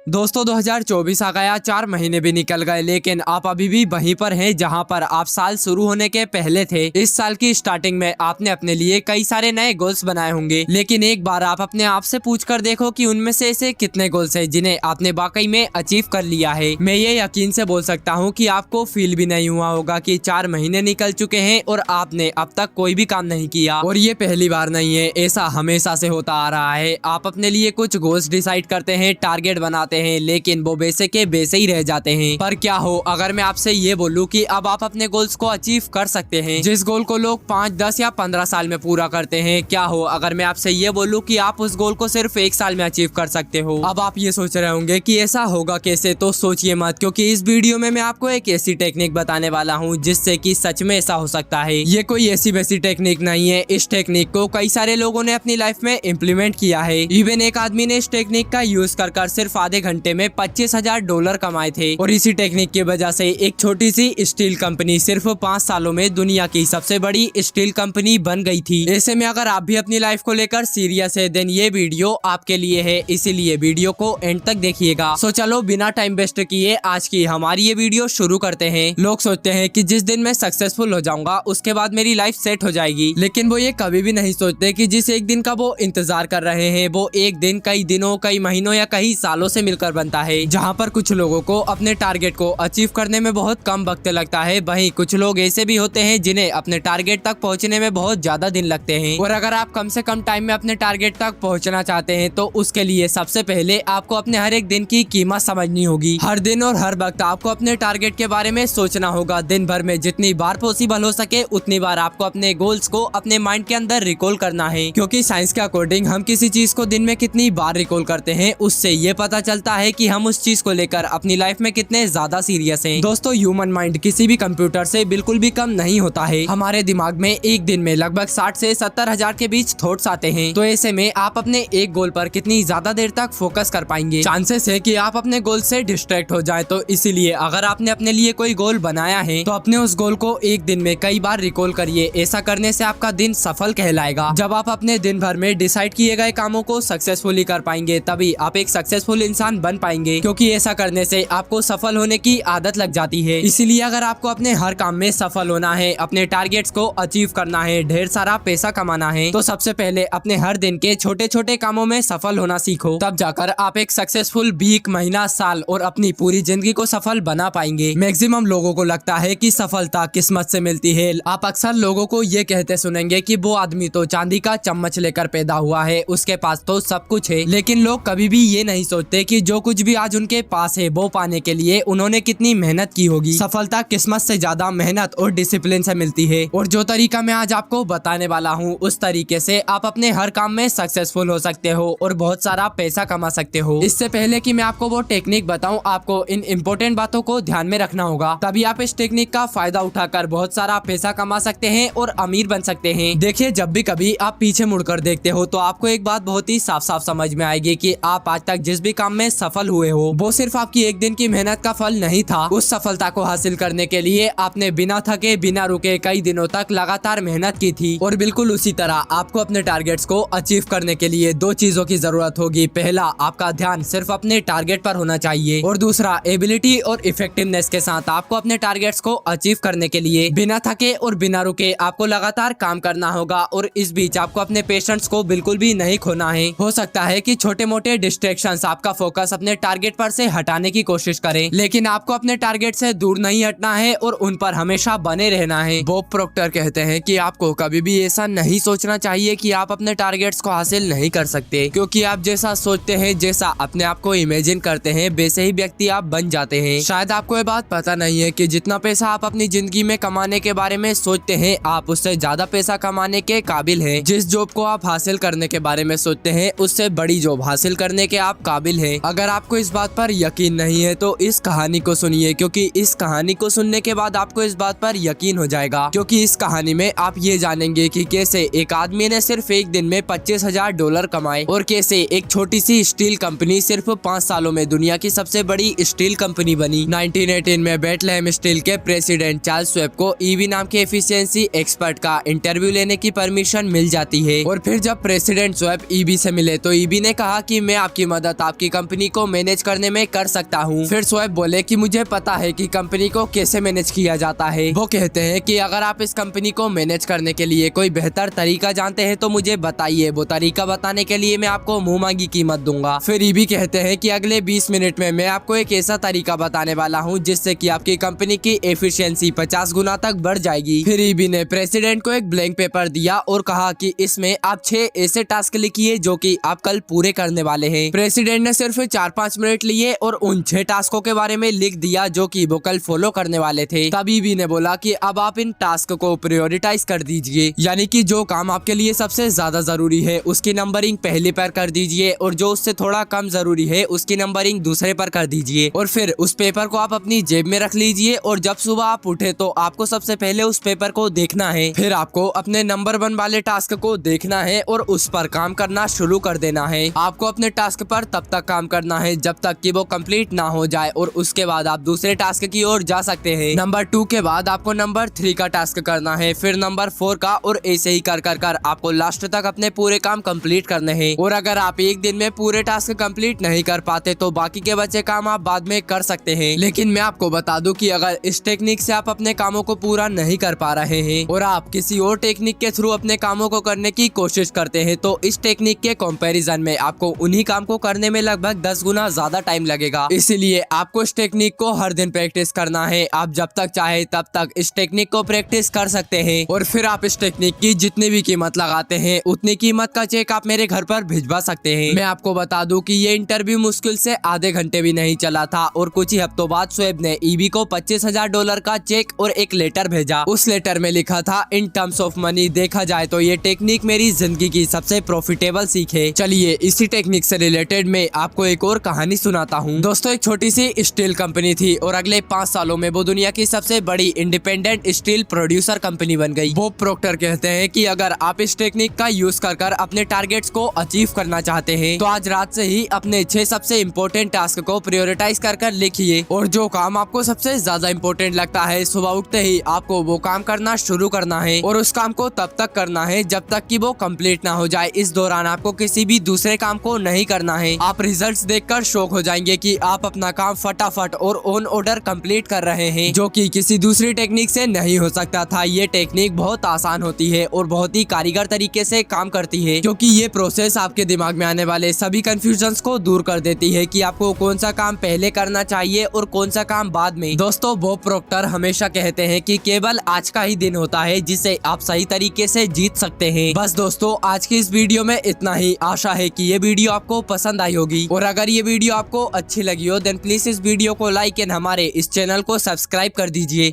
दोस्तों 2024 आ गया, 4 महीने भी निकल गए, लेकिन आप अभी भी वहीं पर हैं जहां पर आप साल शुरू होने के पहले थे। इस साल की स्टार्टिंग में आपने अपने लिए कई सारे नए गोल्स बनाए होंगे, लेकिन एक बार आप अपने आप से पूछ कर देखो कि उनमें से ऐसे कितने गोल्स हैं जिन्हें आपने वाकई में अचीव कर लिया है। मैं ये यकीन से बोल सकता हूँ कि आपको फील भी नहीं हुआ होगा कि 4 महीने निकल चुके हैं और आपने अब तक कोई भी काम नहीं किया। और ये पहली बार नहीं है, ऐसा हमेशा से होता आ रहा है। आप अपने लिए कुछ गोल्स डिसाइड करते हैं, टारगेट बनाते हैं, लेकिन वो वैसे के वैसे ही रह जाते हैं। पर क्या हो अगर मैं आपसे ये बोलूं कि अब आप अपने गोल्स को अचीव कर सकते हैं, जिस गोल को लोग 5, 10 या 15 साल में पूरा करते हैं। क्या हो अगर मैं आपसे ये बोलूं कि आप उस गोल को सिर्फ 1 साल में अचीव कर सकते हो। अब आप ये सोच रहे होंगे कि ऐसा होगा कैसे, तो सोचिए मत, क्योंकि इस वीडियो में मैं आपको एक ऐसी टेक्निक बताने वाला हूँ जिससे कि सच में ऐसा हो सकता है। ये कोई ऐसी वैसी टेक्निक नहीं है। इस टेक्निक को कई सारे लोगों ने अपनी लाइफ में इम्प्लीमेंट किया है। इवन एक आदमी ने इस टेक्निक का यूज कर सिर्फ आधे घंटे में $25,000 कमाए थे। और इसी टेक्निक की वजह से एक छोटी सी स्टील कंपनी सिर्फ 5 सालों में दुनिया की सबसे बड़ी स्टील कंपनी बन गई थी। ऐसे में अगर आप भी अपनी लाइफ को लेकर सीरियस है, देन ये वीडियो आपके लिए है, इसीलिए वीडियो को एंड तक देखिएगा। सो चलो बिना टाइम वेस्ट किए आज की हमारी ये वीडियो शुरू करते हैं। लोग सोचते हैं कि जिस दिन मैं सक्सेसफुल हो जाऊंगा उसके बाद मेरी लाइफ सेट हो जाएगी, लेकिन वो ये कभी भी नहीं सोचते कि जिस एक दिन का वो इंतजार कर रहे हैं, वो एक दिन कई दिनों, कई महीनों या कई सालों से मिलकर बनता है। जहाँ पर कुछ लोगों को अपने टारगेट को अचीव करने में बहुत कम वक्त लगता है, वहीं कुछ लोग ऐसे भी होते हैं जिन्हें अपने टारगेट तक पहुँचने में बहुत ज्यादा दिन लगते हैं। और अगर आप कम से कम टाइम में अपने टारगेट तक पहुँचना चाहते हैं तो उसके लिए सबसे पहले आपको अपने हर एक दिन की कीमत समझनी होगी। हर दिन और हर वक्त आपको अपने टारगेट के बारे में सोचना होगा। दिन भर में जितनी बार पॉसिबल हो सके उतनी बार आपको अपने गोल्स को अपने माइंड के अंदर रिकॉल करना है, क्योंकि साइंस के अकॉर्डिंग हम किसी चीज को दिन में कितनी बार रिकॉल करते हैं उससे ये पता चलता है कि हम उस चीज को लेकर अपनी लाइफ में कितने ज्यादा सीरियस हैं। दोस्तों ह्यूमन माइंड किसी भी कंप्यूटर से बिल्कुल भी कम नहीं होता है। हमारे दिमाग में एक दिन में लगभग 60 से 70 हजार के बीच थॉट्स आते हैं। तो ऐसे में आप अपने एक गोल पर कितनी ज्यादा देर तक फोकस कर पाएंगे। चांसेस है कि आप अपने गोल से डिस्ट्रैक्ट हो जाए। तो इसीलिए अगर आपने अपने लिए कोई गोल बनाया है तो अपने उस गोल को एक दिन में कई बार रिकॉल करिए। ऐसा करने से आपका दिन सफल कहलाएगा। जब आप अपने दिन भर में डिसाइड किए गए कामों को सक्सेसफुली कर पाएंगे तभी आप एक सक्सेसफुल इंसान बन पाएंगे, क्योंकि ऐसा करने से आपको सफल होने की आदत लग जाती है। इसीलिए अगर आपको अपने हर काम में सफल होना है, अपने टारगेट्स को अचीव करना है, ढेर सारा पैसा कमाना है, तो सबसे पहले अपने हर दिन के छोटे छोटे कामों में सफल होना सीखो। तब जाकर आप एक सक्सेसफुल वीक, महीना, साल और अपनी पूरी जिंदगी को सफल बना पाएंगे। मैक्सिमम लोगों को लगता है कि सफलता किस्मत से मिलती है। आप अक्सर लोगों को ये कहते सुनेंगे कि वो आदमी तो चांदी का चम्मच लेकर पैदा हुआ है, उसके पास तो सब कुछ है। लेकिन लोग कभी भी ये नहीं सोचते कि जो कुछ भी आज उनके पास है वो पाने के लिए उन्होंने कितनी मेहनत की होगी। सफलता किस्मत से ज्यादा मेहनत और डिसिप्लिन से मिलती है। और जो तरीका मैं आज आपको बताने वाला हूँ उस तरीके से आप अपने हर काम में सक्सेसफुल हो सकते हो और बहुत सारा पैसा कमा सकते हो। इससे पहले कि मैं आपको वो टेक्निक बताऊं, आपको इन इम्पोर्टेंट बातों को ध्यान में रखना होगा, तभी आप इस टेक्निक का फायदा उठाकर बहुत सारा पैसा कमा सकते हैं और अमीर बन सकते हैं। देखिए, जब भी कभी आप पीछे मुड़कर देखते हो तो आपको एक बात बहुत ही साफ साफ समझ में आएगी कि आप आज तक जिस भी काम में सफल हुए हो वो सिर्फ आपकी एक दिन की मेहनत का फल नहीं था। उस सफलता को हासिल करने के लिए आपने बिना थके, बिना रुके कई दिनों तक लगातार मेहनत की थी। और बिल्कुल उसी तरह आपको अपने टारगेट्स को अचीव करने के लिए 2 चीजों की जरूरत होगी। पहला, आपका ध्यान सिर्फ अपने टारगेट पर होना चाहिए, और दूसरा, एबिलिटी और इफेक्टिवनेस के साथ आपको अपने टारगेट्स को अचीव करने के लिए बिना थके और बिना रुके आपको लगातार काम करना होगा। और इस बीच आपको अपने पेशेंस को बिल्कुल भी नहीं खोना है। हो सकता है कि छोटे मोटे डिस्ट्रैक्शंस आपका फोकस अपने टारगेट पर से हटाने की कोशिश करें, लेकिन आपको अपने टारगेट से दूर नहीं हटना है और उन पर हमेशा बने रहना है। बॉब प्रोक्टर कहते हैं कि आपको कभी भी ऐसा नहीं सोचना चाहिए कि आप अपने टारगेट्स को हासिल नहीं कर सकते, क्योंकि आप जैसा सोचते हैं, जैसा अपने आप को इमेजिन करते हैं, वैसे ही व्यक्ति आप बन जाते हैं। शायद आपको ये बात पता नहीं है कि जितना पैसा आप अपनी जिंदगी में कमाने के बारे में सोचते हैं, आप उससे ज्यादा पैसा कमाने के काबिल हैं। जिस जॉब को आप हासिल करने के बारे में सोचते हैं उससे बड़ी जॉब हासिल करने के आप काबिल हैं। अगर आपको इस बात पर यकीन नहीं है तो इस कहानी को सुनिए, क्योंकि इस कहानी को सुनने के बाद आपको इस बात पर यकीन हो जाएगा। क्योंकि इस कहानी में आप ये जानेंगे कि कैसे एक आदमी ने सिर्फ एक दिन में $25,000 कमाए और कैसे एक छोटी सी स्टील कंपनी सिर्फ 5 सालों में दुनिया की सबसे बड़ी स्टील कंपनी बनी। 1918 में बेथलेहेम स्टील के प्रेसिडेंट चार्ल्स स्वेब को ईवी नाम के एफिशिएंसी एक्सपर्ट का इंटरव्यू लेने की परमिशन मिल जाती है। और फिर जब प्रेसिडेंट स्वेब ईबी से मिले तो ईबी ने कहा कि मैं आपकी मदद आपकी कंपनी कंपनी को मैनेज करने में कर सकता हूँ। फिर शोएब बोले कि मुझे पता है कि कंपनी को कैसे मैनेज किया जाता है। वो कहते हैं कि अगर आप इस कंपनी को मैनेज करने के लिए कोई बेहतर तरीका जानते हैं तो मुझे बताइए, वो तरीका बताने के लिए मैं आपको मुंह मांगी कीमत दूंगा। फिर ईबी कहते हैं कि अगले 20 मिनट में मैं आपको एक ऐसा तरीका बताने वाला हूँ जिससे कि आपकी कंपनी की एफिशिएंसी 50 गुना तक बढ़ जाएगी। फिर ईबी ने प्रेसिडेंट को एक ब्लैंक पेपर दिया और कहा कि इसमें आप 6 ऐसे टास्क लिखिए जो कि आप कल पूरे करने वाले हैं। प्रेसिडेंट ने सिर्फ 4-5 मिनट लिए और उन 6 टास्कों के बारे में लिख दिया जो कि वो कल फॉलो करने वाले थे। तभी ईबी ने बोला कि अब आप इन टास्क को प्रायोरिटाइज कर दीजिए, यानी कि जो काम आपके लिए सबसे ज्यादा जरूरी है उसकी नंबरिंग पहले पर कर दीजिए और जो उससे थोड़ा कम जरूरी है उसकी नंबरिंग दूसरे पर कर दीजिए। और फिर उस पेपर को आप अपनी जेब में रख लीजिए और जब सुबह आप उठे तो आपको सबसे पहले उस पेपर को देखना है। फिर आपको अपने नंबर 1 वाले टास्क को देखना है और उस पर काम करना शुरू कर देना है। आपको अपने टास्क पर तब तक काम करना है जब तक कि वो कंप्लीट ना हो जाए और उसके बाद आप दूसरे टास्क की ओर जा सकते हैं। नंबर 2 के बाद आपको नंबर 3 का टास्क करना है, फिर नंबर 4 का, और ऐसे ही कर आपको लास्ट तक अपने पूरे काम कंप्लीट करने हैं। और अगर आप एक दिन में पूरे टास्क कंप्लीट नहीं कर पाते तो बाकी के बचे काम आप बाद में कर सकते हैं। लेकिन मैं आपको बता दूं कि अगर इस टेक्निक से आप अपने कामों को पूरा नहीं कर पा रहे हैं और आप किसी और टेक्निक के थ्रू अपने कामों को करने की कोशिश करते हैं तो इस टेक्निक के कंपैरिजन में आपको उन्हीं काम को करने में लगभग 10 गुना ज्यादा टाइम लगेगा। इसीलिए आपको इस टेक्निक को हर दिन प्रैक्टिस करना है। आप जब तक चाहे तब तक इस टेक्निक को प्रैक्टिस कर सकते हैं और फिर आप इस टेक्निक की जितनी भी कीमत लगाते हैं उतनी कीमत का चेक आप मेरे घर पर भिजवा सकते हैं। मैं आपको बता दूं कि ये इंटरव्यू मुश्किल से आधे घंटे भी नहीं चला था और कुछ ही हफ्तों बाद शोएब ने ईबी को $25,000 का चेक और एक लेटर भेजा। उस लेटर में लिखा था, इन टर्म्स ऑफ मनी देखा जाए तो ये टेक्निक मेरी जिंदगी की सबसे प्रॉफिटेबल सीख है। चलिए इसी टेक्निक से रिलेटेड मैं आपको एक और कहानी सुनाता हूँ। दोस्तों, एक छोटी सी स्टील कंपनी थी और अगले 5 सालों में वो दुनिया की सबसे बड़ी इंडिपेंडेंट स्टील प्रोड्यूसर कंपनी बन गई। बॉब प्रॉक्टर कहते हैं कि अगर आप इस टेक्निक का यूज कर अपने टारगेट्स को अचीव करना चाहते हैं तो आज रात से ही अपने 6 सबसे इम्पोर्टेंट टास्क को प्रायोरिटाइज कर लिखिए और जो काम आपको सबसे ज्यादा इम्पोर्टेंट लगता है सुबह उठते ही आपको वो काम करना शुरू करना है और उस काम को तब तक करना है जब तक कि वो कंप्लीट ना हो जाए। इस दौरान आपको किसी भी दूसरे काम को नहीं करना है। आप रिजल्ट्स देखकर शॉक हो जाएंगे कि आप अपना काम फटाफट और ऑन ऑर्डर कंप्लीट कर रहे हैं, जो कि किसी दूसरी टेक्निक से नहीं हो सकता था। ये टेक्निक बहुत आसान होती है और बहुत ही कारीगर तरीके से काम करती है क्योंकि ये प्रोसेस आपके दिमाग में आने वाले सभी कंफ्यूजन्स को दूर कर देती है कि आपको कौन सा काम पहले करना चाहिए और कौन सा काम बाद में। दोस्तों, बॉब प्रॉक्टर हमेशा कहते हैं कि केवल आज का ही दिन होता है जिसे आप सही तरीके से जीत सकते हैं। बस दोस्तों, आज की इस वीडियो में इतना ही। आशा है कि ये वीडियो आपको पसंद आई होगी और अगर ये वीडियो आपको अच्छी लगी हो देन प्लीज इस वीडियो को लाइक एंड हमारे इस चैनल को सब्सक्राइब कर दीजिए।